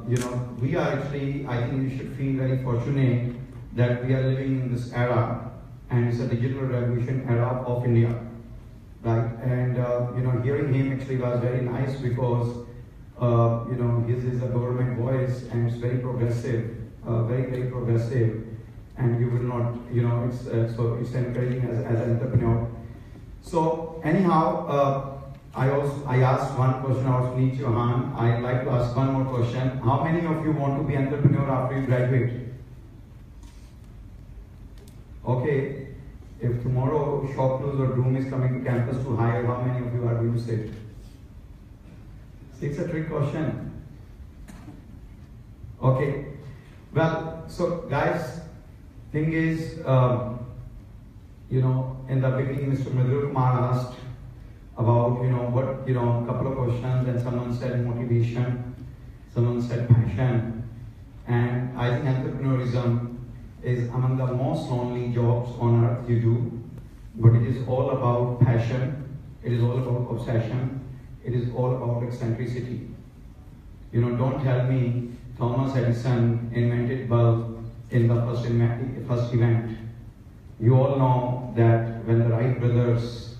we are actually, I think we should feel very fortunate that we are living in this era, and it's a digital revolution era of India, right? And hearing him actually was very nice because his is a government voice and it's very progressive, very progressive, and you will not, so it's encouraging as an entrepreneur. So anyhow, I asked one question. I was Neet Johan. I'd like to ask one more question. How many of you want to be entrepreneur after you graduate? Okay, if tomorrow ShopClues or Droom is coming to campus to hire, how many of you are going to say? It's a trick question. Okay, well, so guys, thing is, in the beginning, Mr. Madhur Kumar asked about, a couple of questions, and someone said motivation, someone said passion, and I think entrepreneurism is among the most lonely jobs on earth you do, but it is all about passion, it is all about obsession, it is all about eccentricity. Don't tell me Thomas Edison invented bulb in the first event. You all know that when the Wright brothers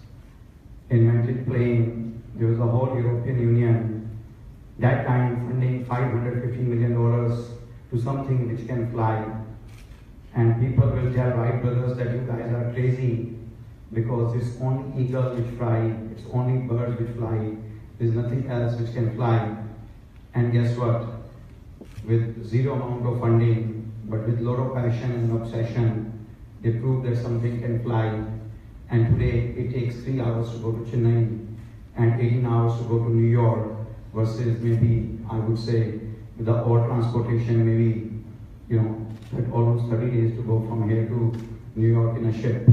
invented plane, there was a whole European Union, that time funding $550 million to something which can fly. And people will tell Wright brothers that you guys are crazy because it's only eagles which fly, it's only birds which fly, there's nothing else which can fly. And guess what? With zero amount of funding, but with a lot of passion and obsession, they proved that something can fly. And today it takes 3 hours to go to Chennai and 18 hours to go to New York versus maybe, I would say, with the oil transportation, maybe, almost 30 days to go from here to New York in a ship.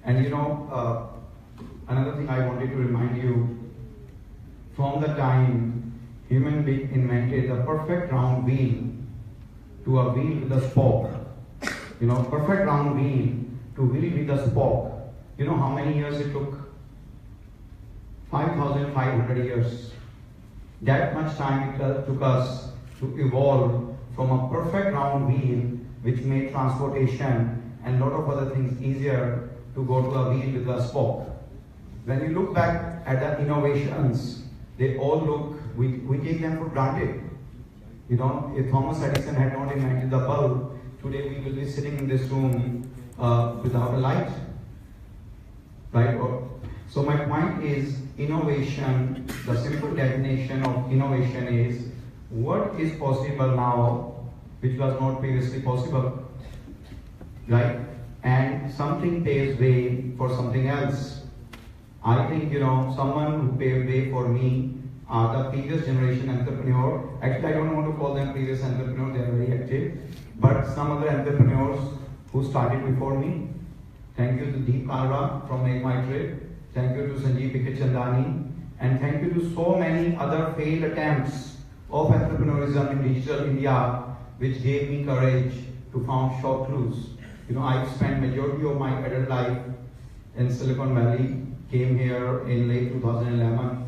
And another thing I wanted to remind you, from the time human being invented the perfect round wheel to a wheel with a spoke, perfect round wheel to wheel with a spoke, how many years it took? 5,500 years. That much time it took us to evolve from a perfect round wheel which made transportation and a lot of other things easier to go to a wheel with a spoke. When you look back at the innovations, they all look, we take them for granted. If Thomas Edison had not invented the bulb, today we will be sitting in this room without a light, right? So my point is, innovation, the simple definition of innovation is what is possible now which was not previously possible, right? And something paves way for something else. I think, someone who paved way for me are the previous generation entrepreneur. Actually, I don't want to call them previous entrepreneurs, they are very active, but some other entrepreneurs who started before me. Thank you to Deep Kalra from Make My Trip. Thank you to Sandeep Aggarwal, and thank you to so many other failed attempts of entrepreneurism in digital India, which gave me courage to found ShopClues. I've spent majority of my adult life in Silicon Valley, came here in late 2011.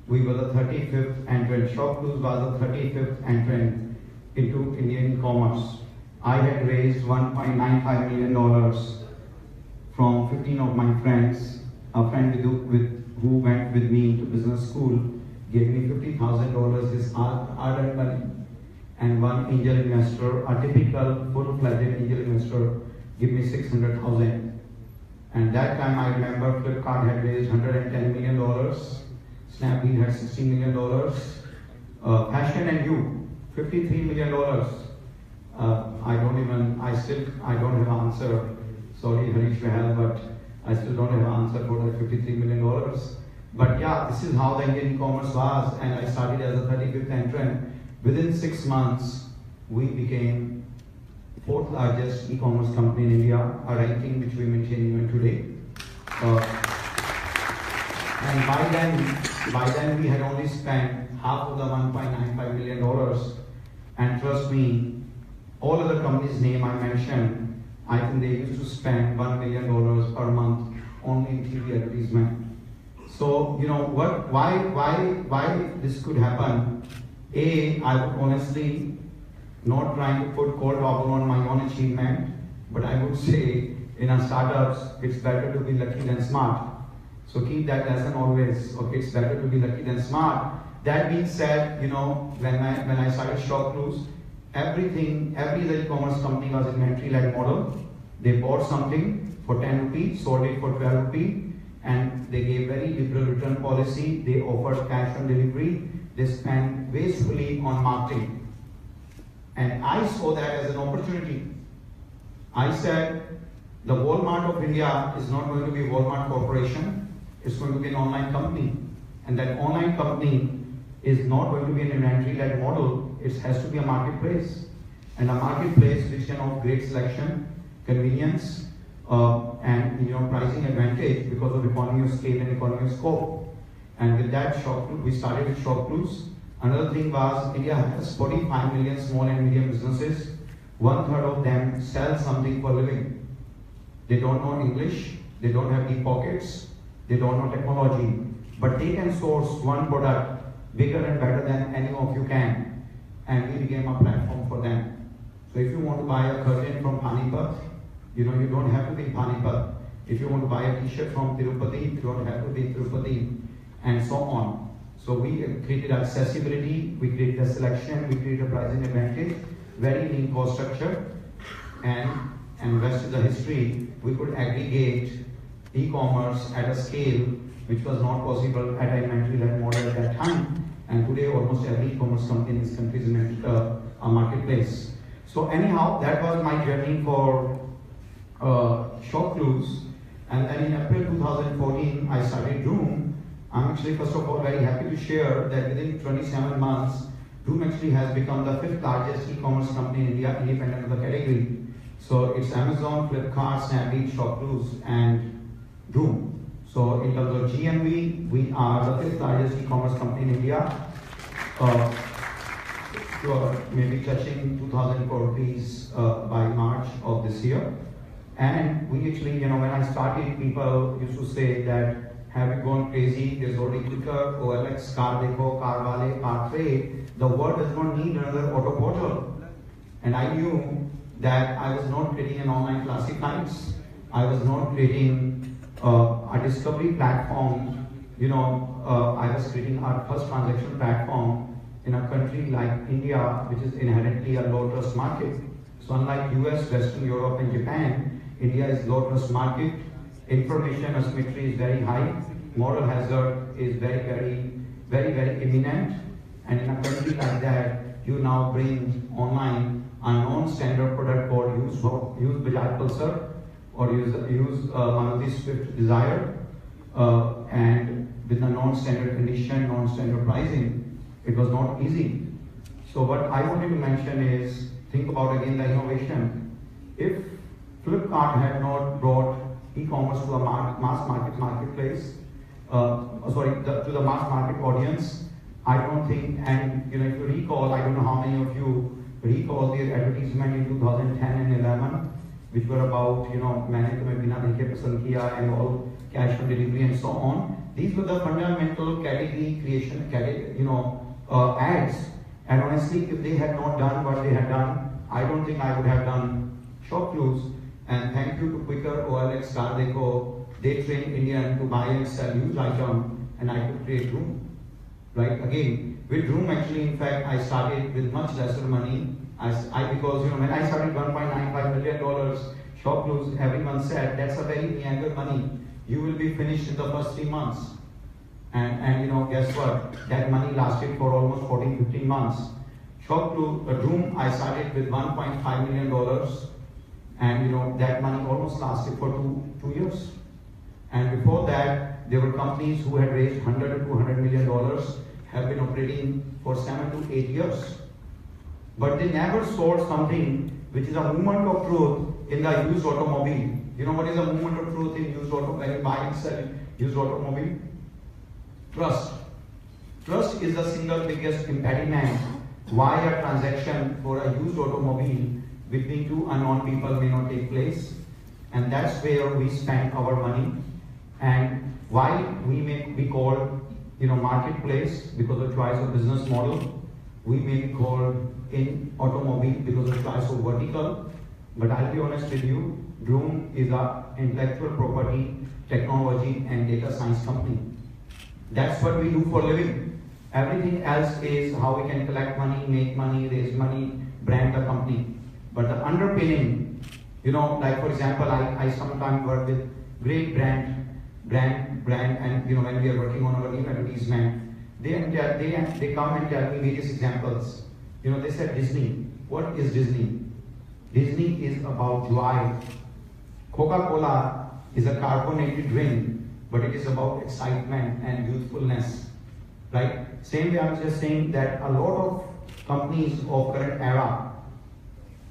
We were the 35th entrant. ShopClues was the 35th entrant into Indian commerce. I had raised $1.95 million from 15 of my friends. A friend who went with me to business school gave me $50,000, his hard-earned money, and one angel investor, a typical full-fledged angel investor, gave me $600,000. And that time I remember Flipkart had raised $110 million, Snapdeal had $60 million, Fashion and You, $53 million. I don't have an answer. Sorry, Harish Vahal, but I still don't have an answer for that $53 million. But yeah, this is how the Indian e-commerce was, and I started as a 35th entrant. Within 6 months, we became 4th largest e-commerce company in India, a ranking which we maintain even today. And by then we had only spent half of the $1.95 million. And trust me, all other companies' name I mentioned, I think they used to spend $1 million per month only in TV advertisement. So why this could happen I would honestly not trying to put cold water on my own achievement, but I would say in our startups, it's better to be lucky than smart. So keep that lesson always. Okay, it's better to be lucky than smart. That being said, when I started ShopClues, every other e-commerce company was inventory-led model. They bought something for 10 rupees, sold it for 12 rupees, and they gave very liberal return policy. They offered cash on delivery. They spent wastefully on marketing. And I saw that as an opportunity. I said, the Walmart of India is not going to be Walmart Corporation. It's going to be an online company. And that online company is not going to be an inventory-led model. It has to be a marketplace. And a marketplace which can offer great selection, convenience, and pricing advantage because of economy of scale and economy of scope. And with that, we started with ShopClues. Another thing was India has 45 million small and medium businesses. 1/3 of them sell something for a living. They don't know English, they don't have deep pockets, they don't know technology, but they can source one product bigger and better than any of you can. And we became a platform for them. So if you want to buy a curtain from Panipat, you don't have to be in Panipat. If you want to buy a t-shirt from Tirupati, you don't have to be in Tirupati, and so on. So we created accessibility, we created a selection, we created a pricing advantage, very lean cost structure, and rest is the history. We could aggregate e-commerce at a scale which was not possible at an inventory-led model at that time. And today almost every e-commerce company in this country is a marketplace. So anyhow, that was my journey for ShopClues. And then in April 2014, I started Droom. I'm actually, first of all, very happy to share that within 27 months, Droom actually has become the 5th largest e-commerce company in India, independent of the category. So it's Amazon, Flipkart, Snapdeal, ShopClues, and Droom. So in terms of GMV, we are the 5th largest e-commerce company in India. Maybe touching 2,000 crore rupees by March of this year. And we actually, when I started, people used to say that, have you gone crazy? There's already Quicker, OLX, Car Dekho, Car Wale, Car Trade. The world does not need another auto portal. And I knew that I was not creating an online classifieds. I was not creating a discovery platform. I was creating our first transaction platform in a country like India, which is inherently a low trust market. So unlike US, Western Europe, and Japan, India is low trust market. Information asymmetry is very high. Moral hazard is very, very imminent. And in a country like that, you now bring online a non-standard product called use Bajaj Pulsar or use Maruti Swift Desire, and with a non-standard condition, non-standard pricing, it was not easy. So what I wanted to mention is, think about again the innovation. If Flipkart had not brought e-commerce to a mass marketplace, to the mass market audience, I don't think, and if you recall, I don't know how many of you recall the advertisement in 2010 and 11, which were about, मैंने तुम्हें बिना देखे पसंद किया and all, cash on delivery and so on. These were the fundamental category creation, ads. And honestly, if they had not done what they had done, I don't think I would have done ShopClues. And thank you to Quicker, OLX, Car Dekho. They trained Indian to buy and sell used item, and I could create Droom. Right? Again, with Droom, actually, in fact, I started with much lesser money. Because when I started $1.95 million, ShopClues, everyone said that's a very meager money. You will be finished in the first 3 months. And guess what? That money lasted for almost 14, 15 months. Droom, I started with $1.5 million. And that money almost lasted for two years. And before that, there were companies who had raised $100 to $200 million, have been operating for 7 to 8 years. But they never sold something which is a movement of truth in the used automobile. You know what is a movement of truth in used automobile? When you buy and sell used automobile? Trust. Trust is the single biggest impediment why a transaction for a used automobile between two unknown people may not take place. And that's where we spend our money. And why we may be called marketplace, because of choice of business model. We may be called in automobile because of choice of vertical, but I'll be honest with you, Droom is an intellectual property, technology and data science company. That's what we do for a living. Everything else is how we can collect money, make money, raise money, brand the company. But the underpinning, like for example, I sometimes work with great brand, and when we are working on our new advertisement, they come and tell me various examples. They said Disney. What is Disney? Disney is about joy. Coca-Cola is a carbonated drink, but it is about excitement and youthfulness, right? Same way I was just saying that a lot of companies of current era,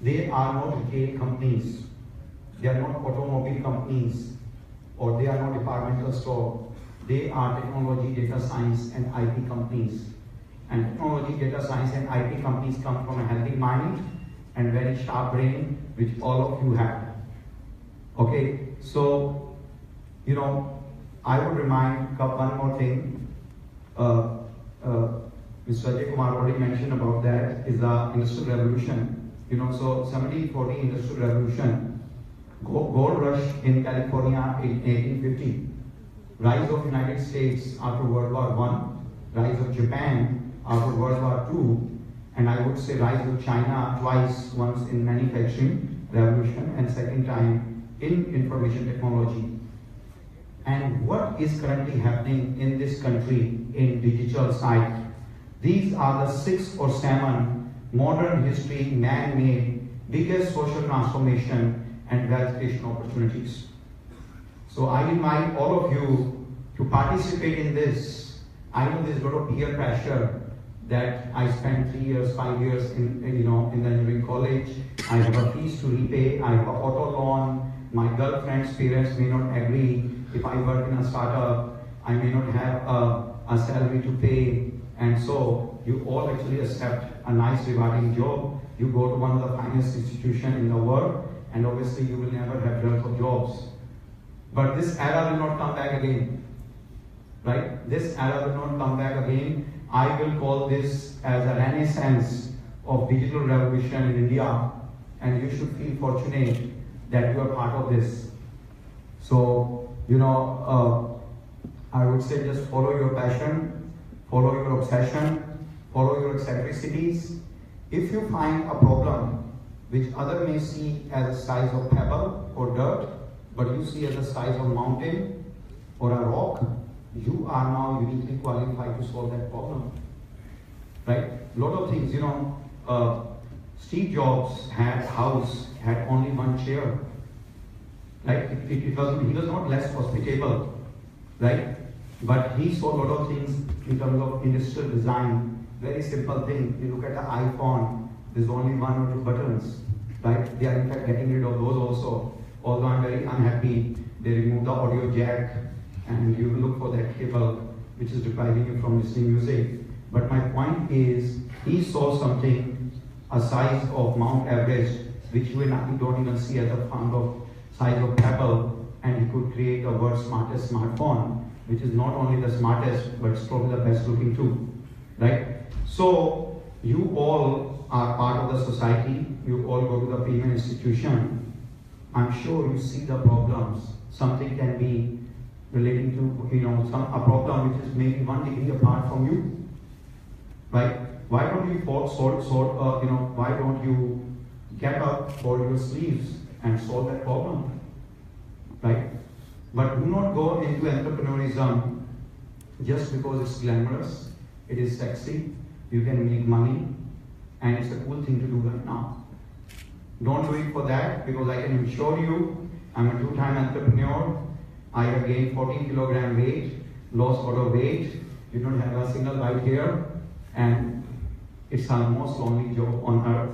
they are not retail companies. They are not automobile companies, or they are not departmental store. They are technology, data science and IT companies. And technology, data science and IT companies come from a healthy mind and very sharp brain, which all of you have. Okay, so, I would remind one more thing. Mr. Ajay Kumar already mentioned about that, is the Industrial Revolution. So 1740 Industrial Revolution, gold rush in California in 1850, rise of United States after World War I, rise of Japan after World War II, and I would say rise of China twice, once in manufacturing revolution and second time in information technology. And what is currently happening in this country in digital side? These are the 6 or 7 modern history man-made biggest social transformation and wealth creation opportunities. So I invite all of you to participate in this. I know there's a lot of peer pressure that I spent 3 years, 5 years in the engineering college. I have a fees to repay. I have an auto loan. My girlfriend's parents may not agree. If I work in a startup, I may not have a salary to pay. And so you all actually accept a nice rewarding job. You go to one of the finest institutions in the world, and obviously you will never have wealth of jobs. But this era will not come back again, right? This era will not come back again. I will call this as a renaissance of digital revolution in India, and you should feel fortunate that you are part of this. So, I would say just follow your passion, follow your obsession, follow your eccentricities. If you find a problem which other may see as a size of pebble or dirt, but you see as a size of mountain or a rock, you are now uniquely qualified to solve that problem, right? A lot of things, Steve Jobs had house, had only one chair, right? He was not less hospitable, right? But he saw a lot of things in terms of industrial design. Very simple thing. You look at the iPhone, there's only 1 or 2 buttons, right? They are in fact getting rid of those also. Although I'm very unhappy, they removed the audio jack, and you look for that cable which is depriving you from listening music. But my point is, he saw something a size of Mount Everest, which you don't even see as a pound of size of pebble, and he could create the world's smartest smartphone, which is not only the smartest, but it's probably the best looking too, right? So you all are part of the society. You all go to the payment institution. I'm sure you see the problems. Something can be relating to a problem which is maybe 1 degree apart from you, right? Why don't you why don't you get up, fold your sleeves, and solve that problem, right? But do not go into entrepreneurism just because it's glamorous, it is sexy, you can make money, and it's a cool thing to do right now. Don't do it for that, because I can assure you, I'm a 2-time entrepreneur. I have gained 14 kilogram weight, lost a lot of weight, you don't have a single bite here, and it's our most lonely job on earth.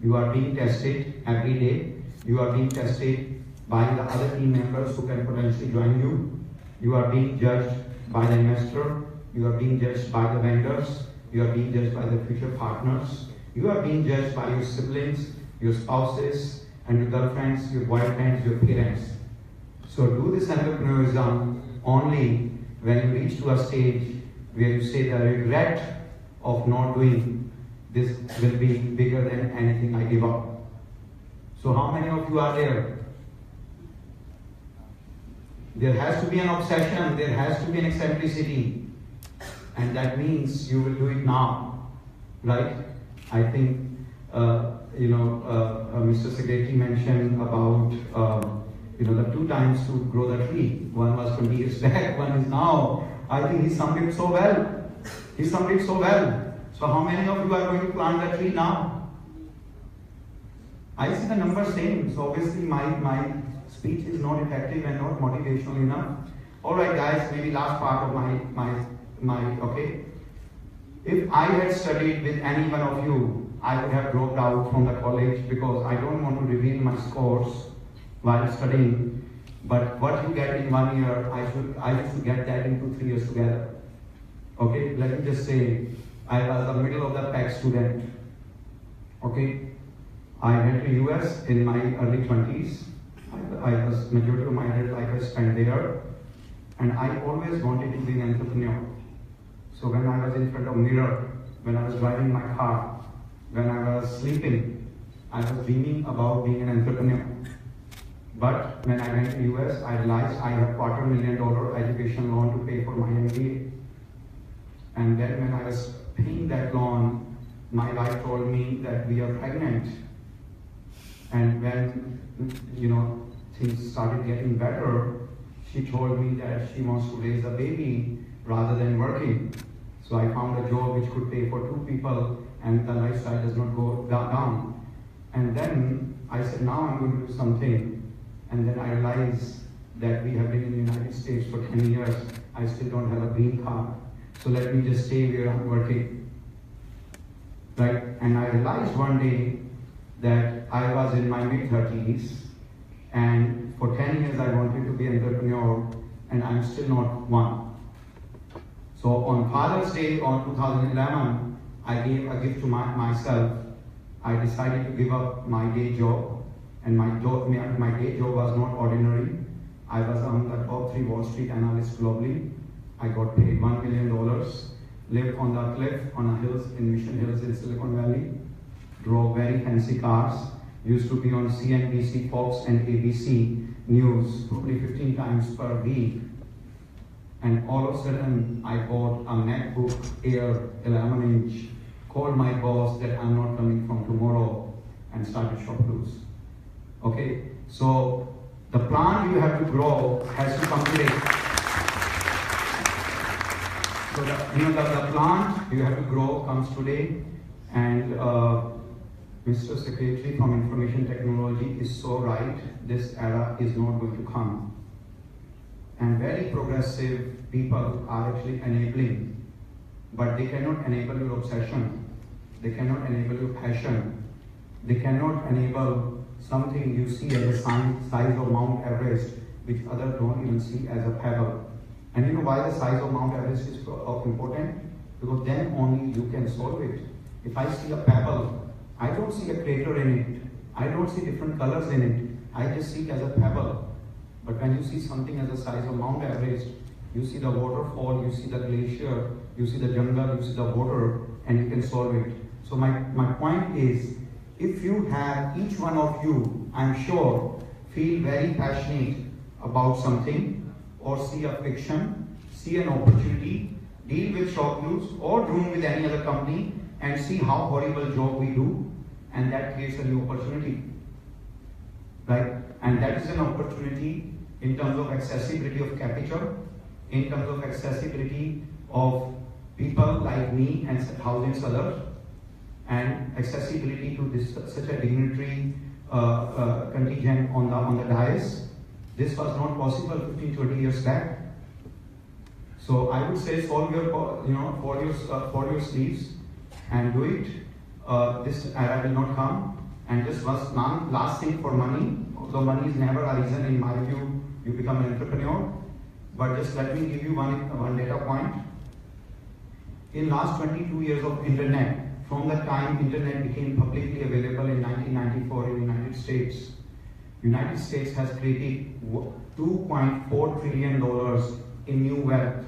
You are being tested every day. You are being tested by the other team members who can potentially join you. You are being judged by the investor. You are being judged by the vendors. You are being judged by the future partners. You are being judged by your siblings, your spouses, and your girlfriends, your boyfriends, your parents. So do this entrepreneurism only when you reach to a stage where you say the regret of not doing this will be bigger than anything I give up. So how many of you are there? There has to be an obsession, there has to be an eccentricity, and that means you will do it now, right? I think, Mr. Secretary mentioned about, the 2 times to grow the tree. One was 20 years back, one is now. I think he summed it so well. He summed it so well. So how many of you are going to plant the tree now? I see the numbers same, so obviously my speech is not effective and not motivational enough. Alright guys, maybe last part of okay. If I had studied with any one of you, I would have dropped out from the college because I don't want to reveal my scores while studying. But what you get in 1 year, I used to get that in 2-3 years together. Okay, let me just say, I was the middle of the pack student. Okay, I went to US in my early 20s. I was majority of my adult life I spent there, and I always wanted to be an entrepreneur. So when I was in front of mirror, when I was driving my car, when I was sleeping, I was dreaming about being an entrepreneur. But when I went to US, I realized I have $250,000 education loan to pay for my MBA. And then when I was paying that loan, my wife told me that we are pregnant. And when things started getting better, she told me that she wants to raise a baby rather than working. So I found a job which could pay for 2 people and the lifestyle does not go down. And then I said, now I'm going to do something. And then I realized that we have been in the United States for 10 years. I still don't have a green card. So let me just stay where I'm working. Right? And I realized one day that I was in my mid-30s, and for 10 years I wanted to be an entrepreneur, and I'm still not one. So on Father's Day on 2011, I gave a gift to myself. I decided to give up my day job, and my day job was not ordinary. I was on the top 3 Wall Street analysts globally. I got paid $1 million, lived on the cliff on the hills in Mission Hills in Silicon Valley, drove very fancy cars, used to be on CNBC, Fox and ABC News probably 15 times per week. And all of a sudden, I bought a MacBook Air 11-inch, called my boss that I'm not coming from tomorrow, and started ShopClues. Okay, so the plant you have to grow has to come today. So the plant you have to grow comes today, and Mr. Secretary from Information Technology is so right. This era is not going to come. And very progressive people are actually enabling, but they cannot enable your obsession. They cannot enable your passion. They cannot enable something you see as a size of Mount Everest, which others don't even see as a pebble. And you know why the size of Mount Everest is important? Because then only you can solve it. If I see a pebble, I don't see a crater in it. I don't see different colors in it. I just see it as a pebble. But when you see something as the size of Mount Everest, you see the waterfall, you see the glacier, you see the jungle, you see the water, and you can solve it. So my point is, if you have, each one of you, I'm sure, feel very passionate about something, or see a fiction, see an opportunity, deal with ShopClues or Droom with any other company, and see how horrible job we do, and that creates a new opportunity. Right? And that is an opportunity in terms of accessibility of capital, in terms of accessibility of people like me and thousands others, and accessibility to this such a dignitary contingent on the dais. This was not possible 15-20 years back. So I would say solve your for your sleeves and do it. This era will not come. And just one last thing for money. Although money is never a reason, in my view, you become an entrepreneur. But just let me give you one data point. In last 22 years of internet, from the time internet became publicly available in 1994 in the United States has created $2.4 trillion in new wealth,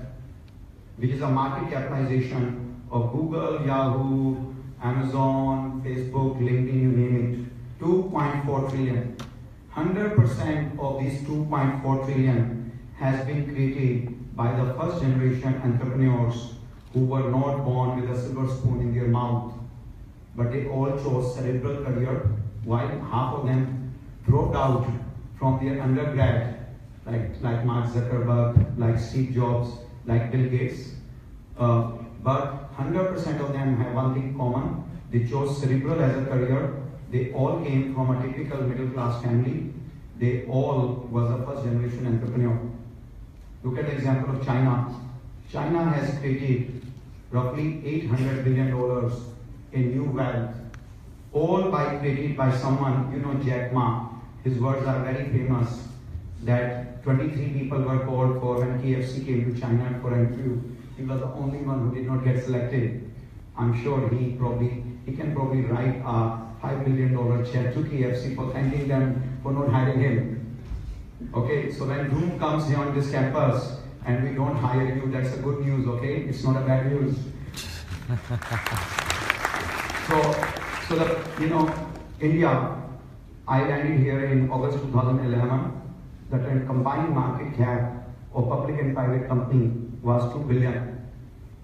which is a market capitalization of Google, Yahoo, Amazon, Facebook, LinkedIn, you name it. 2.4 trillion. 100% of these 2.4 trillion has been created by the first generation entrepreneurs who were not born with a silver spoon in their mouth, but they all chose cerebral career, while half of them dropped out from their undergrad, like Mark Zuckerberg, like Steve Jobs, like Bill Gates. But 100% of them have one thing common. They chose cerebral as a career. They all came from a typical middle class family. They all was a first generation entrepreneur. Look at the example of China. China has created roughly $800 billion in new wealth, all created by someone, you know, Jack Ma. His words are very famous, that 23 people were called for when KFC came to China for an interview. He was the only one who did not get selected. I'm sure he can probably write a $5 million check to KFC for thanking them for not hiring him. Okay, so when Droom comes here on this campus and we don't hire you, that's a good news, okay? It's not a bad news. So India, I landed here in August 2011. The combined market cap of public and private company was 2 billion.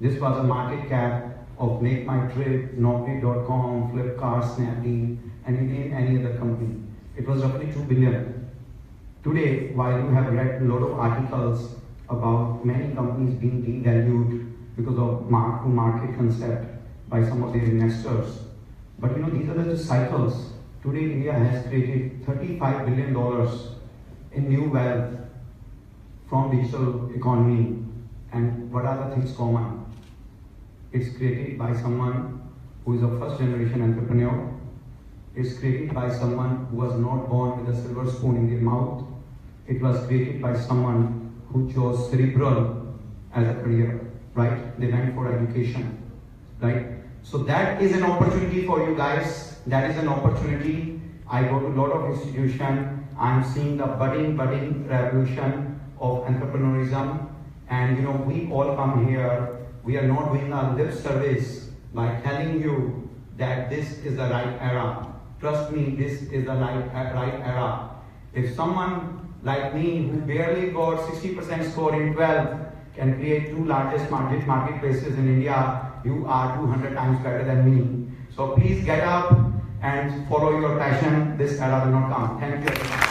This was a market cap of Make My Trip, Naukri.com, Flipkart, Snapdeal, and any other company. It was roughly 2 billion. Today, while you have read a lot of articles about many companies being devalued because of mark-to-market concept by some of their investors, but these are the just cycles. Today, India has created $35 billion in new wealth from digital economy. And what are the things common? It's created by someone who is a first generation entrepreneur. It's created by someone who was not born with a silver spoon in their mouth. It was created by someone who chose cerebral as a career, right? They went for education, right? So that is an opportunity for you guys. That is an opportunity. I go to a lot of institutions. I'm seeing the budding revolution of entrepreneurism. And we all come here. We are not doing a lip service by telling you that this is the right era. Trust me, this is the right era. If someone like me who barely got 60% score in 12 can create two largest marketplaces in India, you are 200 times better than me. So please get up and follow your passion. This era will not come. Thank you.